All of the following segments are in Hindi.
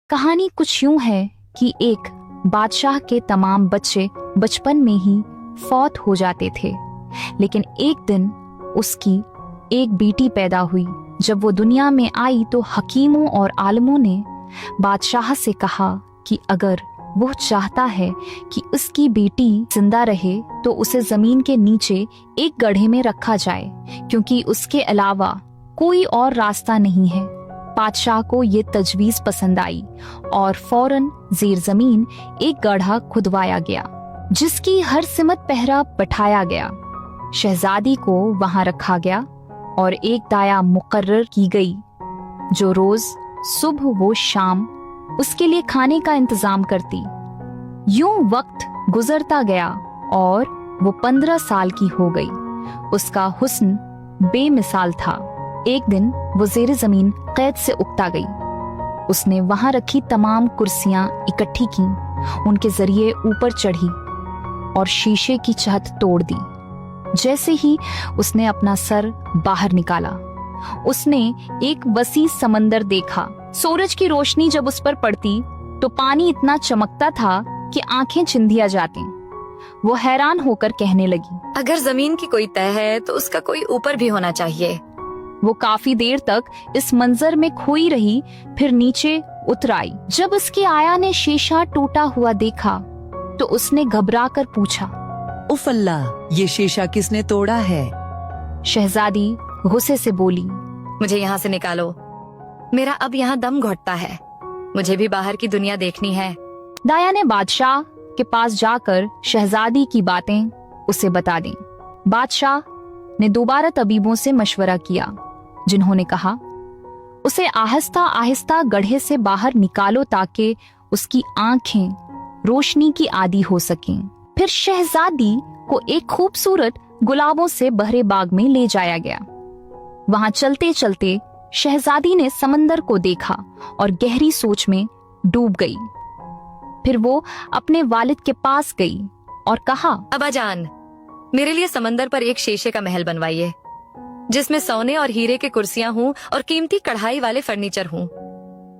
कहानी कुछ यूं है कि एक बादशाह के तमाम बच्चे बचपन में ही फौत हो जाते थे, लेकिन एक दिन उसकी एक बेटी पैदा हुई। जब वो दुनिया में आई तो हकीमों और आलमों ने बादशाह से कहा कि अगर वो चाहता है कि उसकी बेटी जिंदा रहे तो उसे जमीन के नीचे एक गड्ढे में रखा जाए, क्योंकि उसके अलावा कोई और रास्ता नहीं है। बादशाह को ये तजवीज पसंद आई और फौरन जेर जमीन एक गड्ढा खुदवाया गया, जिसकी हर सिमत पहरा बैठाया गया। शहजादी को वहां रखा गया और एक दाया मुकर्रर की गई जो रोज सुबह वो शाम उसके लिए खाने का इंतजाम करती। यूं वक्त गुजरता गया और वो 15 साल की हो गई। उसका हुस्न बेमिसाल था। एक दिन वो जेर जमीन कैद से उकता गई। उसने वहां रखी तमाम कुर्सियां इकट्ठी की, उनके जरिए ऊपर चढ़ी और शीशे की छत तोड़ दी। जैसे ही उसने अपना सर बाहर निकाला, उसने एक वसी समंदर देखा। सूरज की रोशनी जब उस पर पड़ती तो पानी इतना चमकता था कि आंखें चिंधिया जाती। वो हैरान होकर कहने लगी, अगर जमीन की कोई तह है तो उसका कोई ऊपर भी होना चाहिए। वो काफी देर तक इस मंजर में खोई रही, फिर नीचे उतर आई। जब उसके आया ने शीशा टूटा हुआ देखा तो उसने घबरा कर पूछा, उफ अल्लाह, ये शीशा किसने तोड़ा है? शहजादी गुस्से से बोली, मुझे यहाँ से निकालो, मेरा अब यहाँ दम घुटता है, मुझे भी बाहर की दुनिया देखनी है। दाया ने बादशाह के पास जाकर शहजादी की बातें उसे बता दी। बादशाह ने दोबारा तबीबों से मशवरा किया, जिन्होंने कहा उसे आहिस्ता आहिस्ता गड्ढे से बाहर निकालो ताकि उसकी आंखें रोशनी की आदी हो सकें। फिर शहजादी को एक खूबसूरत गुलाबों से भरे बाग में ले जाया गया। वहां चलते चलते शहजादी ने समंदर को देखा और गहरी सोच में डूब गई। फिर वो अपने वालिद के पास गई और कहा, अब्बाजान, मेरे लिए समंदर पर एक शीशे का महल बनवाइए, जिसमें सोने और हीरे के कुर्सियां हों और कीमती कढ़ाई वाले फर्नीचर हों।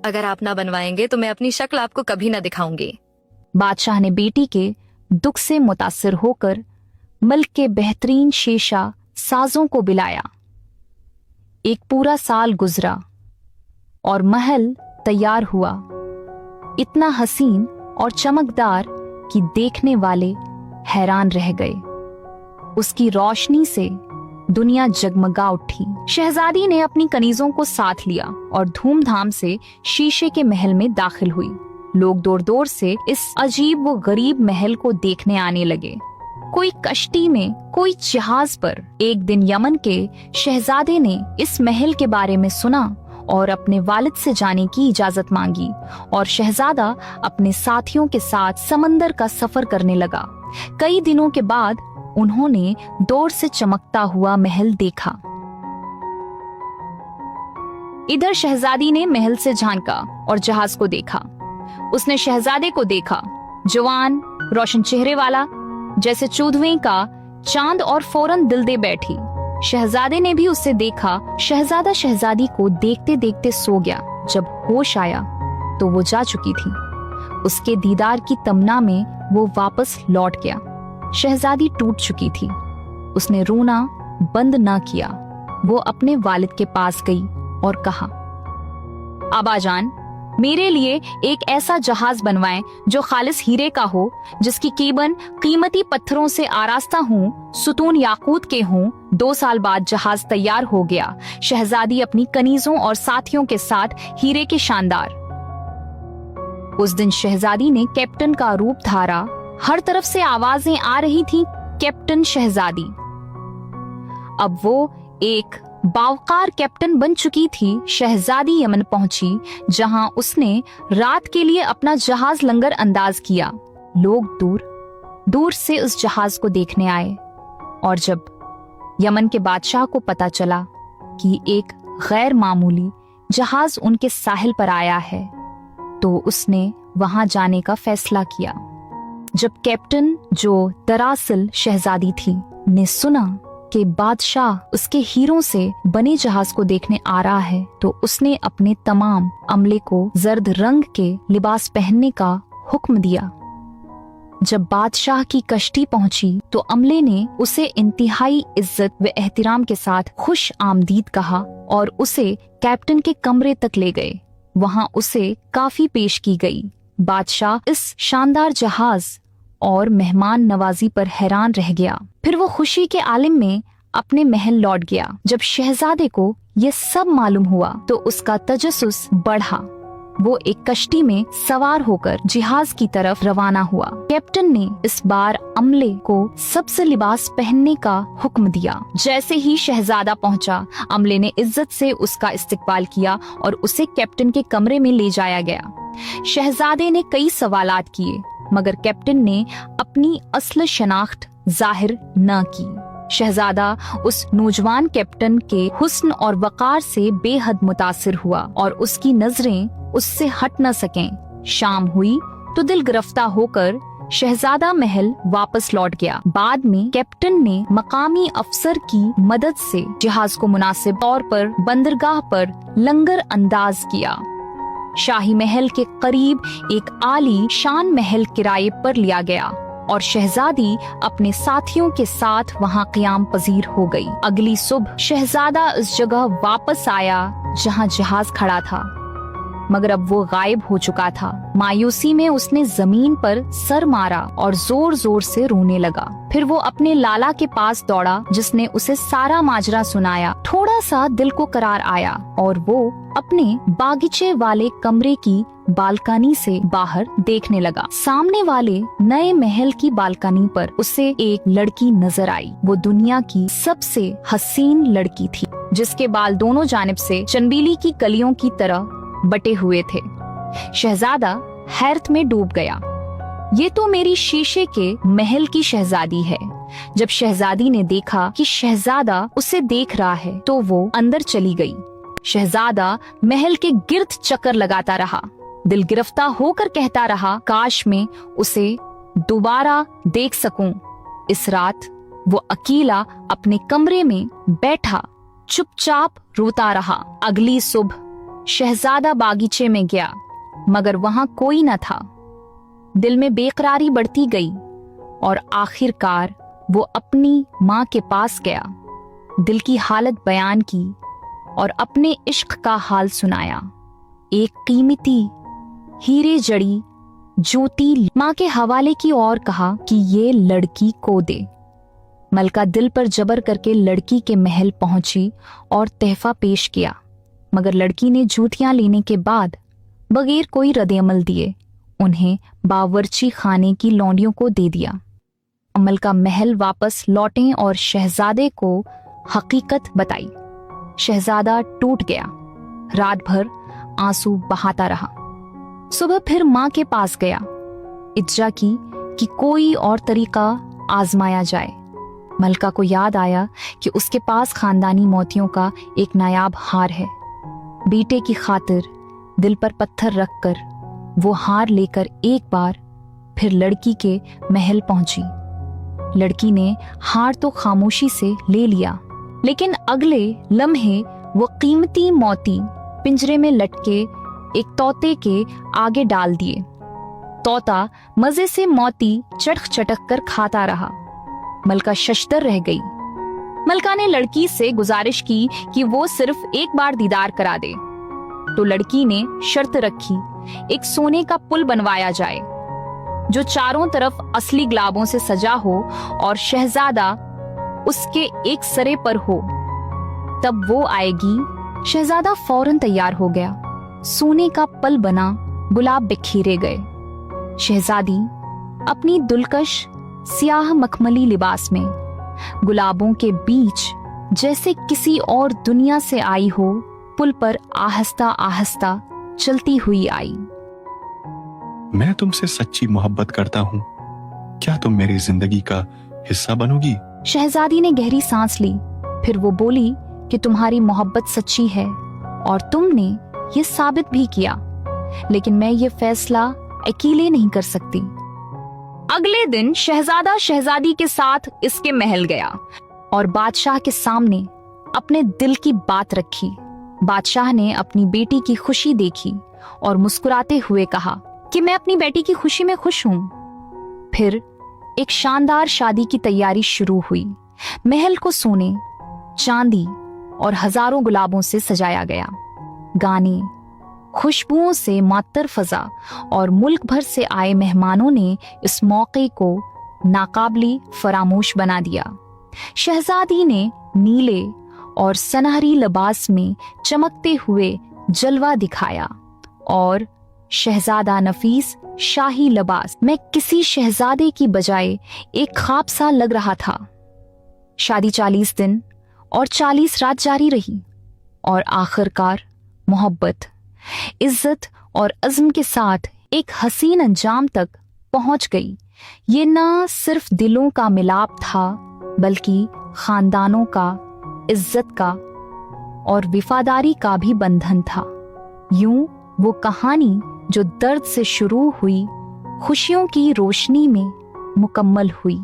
अगर आप ना बनवाएंगे तो मैं अपनी शक्ल आपको कभी ना दिखाऊंगी। बादशाह ने बेटी के दुख से मुतासिर होकर मुल्क के बेहतरीन शीशा साजों को बुलाया। एक पूरा साल गुजरा और महल तैयार हुआ, इतना हसीन और चमकदार कि देखने वाले हैरान रह गए। उसकी रोशनी से दुनिया जगमगा उठी। शहजादी ने अपनी कनीजों को साथ लिया और धूमधाम से शीशे के महल में दाखिल हुई। लोग दूर दूर से इस अजीब व गरीब महल को देखने आने लगे। कोई कश्ती में, कोई जहाज पर। एक दिन यमन के शहजादे ने इस महल के बारे में सुना और अपने वालिद से जाने की इजाजत मांगी और शहजादा अपने साथियों के साथ समंदर का सफर करने लगा। कई दिनों के बाद उन्होंने दूर से चमकता हुआ महल देखा। इधर शहजादी ने महल से झांका और जहाज को देखा। उसने शहजादे को देखा, जवान, रोशन चेहरे वाला, जैसे चौदहवें का चांद, और फौरन दिल दे बैठी। शहजादे ने भी उसे देखा। शहजादा शहजादी को देखते देखते सो गया। जब होश आया तो वो जा चुकी थी। उसके दीदार की तमन्ना में वो वापस लौट गया। शहजादी टूट चुकी थी। उसने रोना बंद ना किया। वो अपने वालिद के पास गई और कहा, अब्बाजान, मेरे लिए एक ऐसा जहाज बनवाएं जो खालिस हीरे का हो, जिसकी कीबन कीमती पत्थरों से आरास्ता हो, सुतून याकूत के हों। 2 साल बाद जहाज तैयार हो गया। शहजादी अपनी कनीजों और साथियों के साथ हीरे के शानदार। उस दिन शहजादी ने कैप्टन का रूप धारा। हर तरफ से आवाजें आ रही थीं, कैप्टन शहजादी। अब वो एक बावकार कैप्टन बन चुकी थी। शहजादी यमन पहुंची, जहां उसने रात के लिए अपना जहाज लंगर अंदाज किया। लोग दूर दूर से उस जहाज को देखने आए और जब यमन के बादशाह को पता चला कि एक गैर मामूली जहाज उनके साहिल पर आया है, तो उसने वहां जाने का फैसला किया। जब कैप्टन, जो दरअसल शहजादी थी, ने सुना कि बादशाह उसके हीरों से बने जहाज को देखने आ रहा है, तो उसने अपने तमाम अमले को जर्द रंग के लिबास पहनने का हुक्म दिया। जब बादशाह की कश्ती पहुंची तो अमले ने उसे इंतहाई इज्जत व एहतराम के साथ खुश आमदीद कहा और उसे कैप्टन के कमरे तक ले गए। वहां उसे काफी पेश की गई। बादशाह इस शानदार जहाज और मेहमान नवाजी पर हैरान रह गया। फिर वो खुशी के आलिम में अपने महल लौट गया। जब शहजादे को ये सब मालूम हुआ तो उसका तजस्सुस बढ़ा। वो एक कश्ती में सवार होकर जिहाज की तरफ रवाना हुआ। कैप्टन ने इस बार अमले को सबसे लिबास पहनने का हुक्म दिया। जैसे ही शहजादा पहुंचा, अमले ने इज्जत से उसका इस्तकबाल किया और उसे कैप्टन के कमरे में ले जाया गया। शहजादे ने कई सवालात किए, मगर कैप्टन ने अपनी असल शनाख्त जाहिर न की। शहजादा उस नौजवान कैप्टन के हुस्न और वकार से बेहद मुतासिर हुआ और उसकी नजरें उससे हट न सकें। शाम हुई तो दिल गिरफ्ता होकर शहजादा महल वापस लौट गया। बाद में कैप्टन ने मकामी अफसर की मदद से जहाज को मुनासिब तौर पर बंदरगाह पर लंगर अंदाज किया। शाही महल के करीब एक आली शान महल किराए पर लिया गया और शहजादी अपने साथियों के साथ वहां क़याम पजीर हो गई। अगली सुबह शहजादा उस जगह वापस आया जहां जहाज खड़ा था, मगर अब वो गायब हो चुका था। मायूसी में उसने जमीन पर सर मारा और जोर जोर से रोने लगा। फिर वो अपने लाला के पास दौड़ा, जिसने उसे सारा माजरा सुनाया। थोड़ा सा दिल को करार आया और वो अपने बागीचे वाले कमरे की बालकनी से बाहर देखने लगा। सामने वाले नए महल की बालकनी पर उसे एक लड़की नजर आई। वो दुनिया की सबसे हसीन लड़की थी, जिसके बाल दोनों जानिब से चंबीली की कलियों की तरह बटे हुए थे। शहजादा हैरत में डूब गया। ये तो मेरी शीशे के महल की शहजादी है। जब शहजादी ने देखा कि शहजादा उसे देख रहा है तो वो अंदर चली गई। शहजादा महल के गिर्द चक्कर लगाता रहा, दिल गिरफ्ता होकर कहता रहा, काश मैं उसे दोबारा देख सकूं। इस रात वो अकेला अपने कमरे में बैठा चुपचाप रोता रहा। अगली सुबह शहजादा बागीचे में गया, मगर वहां कोई न था। दिल में बेकरारी बढ़ती गई और आखिरकार वो अपनी माँ के पास गया। दिल की हालत बयान की और अपने इश्क का हाल सुनाया। एक कीमती हीरे जड़ी ज्योति माँ के हवाले की और कहा कि ये लड़की को दे। मलका दिल पर जबर करके लड़की के महल पहुंची और तहफा पेश किया, मगर लड़की ने जूतियां लेने के बाद बगैर कोई रद्द-ए-अमल दिए उन्हें बावर्ची खाने की लौंडियों को दे दिया। मलका महल वापस लौटे और शहजादे को हकीकत बताई। शहजादा टूट गया, रात भर आंसू बहाता रहा। सुबह फिर माँ के पास गया, इज्जा की कि कोई और तरीका आजमाया जाए। मलका को याद आया कि उसके पास खानदानी मोतियों का एक नायाब हार है। बेटे की खातिर दिल पर पत्थर रखकर वो हार लेकर एक बार फिर लड़की के महल पहुंची। लड़की ने हार तो खामोशी से ले लिया, लेकिन अगले लम्हे वो कीमती मोती पिंजरे में लटके एक तोते के आगे डाल दिए। तोता मजे से मोती चटक चटक कर खाता रहा। मलका शशदर रह गई। मलका ने लड़की से गुजारिश की कि वो सिर्फ एक बार दीदार करा दे, तो लड़की ने शर्त रखी, एक सोने का पुल बनवाया जाए जो चारों तरफ असली गुलाबों से सजा हो और शहजादा उसके एक सरे पर हो, तब वो आएगी। शहजादा फौरन तैयार हो गया। सोने का पल बना, गुलाब बिखेरे गए। शहजादी अपनी दुलकश सियाह मखमली लिबास में गुलाबों के बीच जैसे किसी और दुनिया से आई हो, पुल पर आहिस्ता आहिस्ता चलती हुई आई। मैं तुमसे सच्ची मोहब्बत करता हूँ, क्या तुम मेरी जिंदगी का हिस्सा बनोगी? शहजादी ने गहरी सांस ली। फिर वो बोली कि तुम्हारी मोहब्बत सच्ची है और तुमने ये साबित भी किया, लेकिन मैं ये फैसला अकेले नहीं कर सकती। अगले दिन शहजादा शहजादी के साथ इसके महल गया। और बादशाह के सामने अपने दिल की बात रखी। बादशाह ने अपनी बेटी की खुशी देखी और मुस्कुराते हुए कहा कि मैं अपनी बेटी की खुशी में खुश हूं। फिर एक शानदार शादी की तैयारी शुरू हुई। महल को सोने, चांदी और हजारों गुलाबों से सजाया गया। गाने, खुशबुओं से मातर फजा और मुल्क भर से आए मेहमानों ने इस मौके को नाकाबिले फरामोश बना दिया। शहजादी ने नीले और सनहरी लिबास में चमकते हुए जलवा दिखाया और शहजादा नफीस शाही लिबास में किसी शहजादे की बजाय एक ख्वाब सा लग रहा था। शादी 40 दिन और 40 रात जारी रही और आखिरकार मोहब्बत, इज्जत और अज़्म के साथ एक हसीन अंजाम तक पहुंच गई। ये न सिर्फ दिलों का मिलाप था बल्कि खानदानों का, इज्जत का और वफादारी का भी बंधन था। यूं वो कहानी जो दर्द से शुरू हुई खुशियों की रोशनी में मुकम्मल हुई।